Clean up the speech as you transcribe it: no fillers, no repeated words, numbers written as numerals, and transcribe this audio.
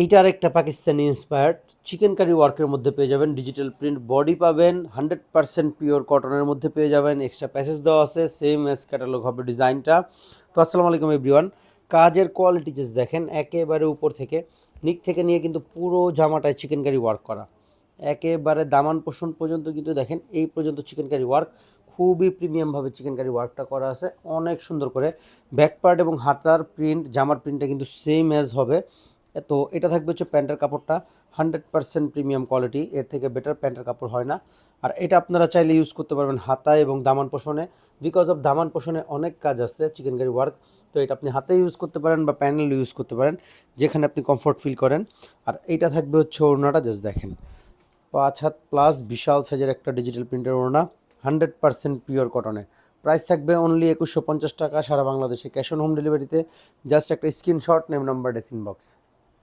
এইটার একটা Pakistani inspired chicken curry ওয়ার্কের মধ্যে পেয়ে যাবেন, ডিজিটাল প্রিন্ট বডি পাবেন, 100% পিওর কটনের মধ্যে পেয়ে যাবেন, এক্সট্রা প্যাসেজ দেওয়া আছে, সেম এস ক্যাটালগ হবে ডিজাইনটা। তো আসসালামু আলাইকুম এভরিওয়ান। কাজের কোয়ালিটি জাস্ট দেখেন, একেবারে উপর থেকে নিক থেকে নিয়ে কিন্তু পুরো জামাটায় চিকেন কারি ওয়ার্ক করা, একেবারে দামান পোষণ পর্যন্ত কিন্তু দেখেন এই পর্যন্ত চিকেন কারি ওয়ার্ক, খুবই প্রিমিয়ামভাবে চিকেন কারি ওয়ার্কটা করা আছে অনেক সুন্দর করে। ব্যাক পার্ট এবং হাতার প্রিন্ট, জামার প্রিন্টটা কিন্তু সেম অ্যাজ হবে। তো এটা থাকবে হচ্ছে প্যান্টের কাপড়টা 100% প্রিমিয়াম কোয়ালিটি, এর থেকে বেটার প্যান্টের কাপড় হয় না। আর এটা আপনারা চাইলে ইউজ করতে পারবেন হাতায় এবং দামান পোষণে, বিকজ অফ দামান পোষণে অনেক কাজ আছে চিকেন কারি ওয়ার্ক। তো এটা আপনি হাতে ইউজ করতে পারেন বা প্যানেল ইউজ করতে পারেন, যেখানে আপনি কমফোর্ট ফিল করেন। আর এইটা থাকবে হচ্ছে ওড়নাটা জাস্ট দেখেন, 5 হাত প্লাস বিশাল সাইজের একটা ডিজিটাল প্রিন্টের ওড়না, 100% পিওর কটনে। প্রাইস থাকবে অনলি 2150 টাকা, সারা বাংলাদেশে ক্যাশ অন হোম ডেলিভারিতে। জাস্ট একটা স্ক্রিনশট, নেম নাম্বার, ডেস ইনবক্স।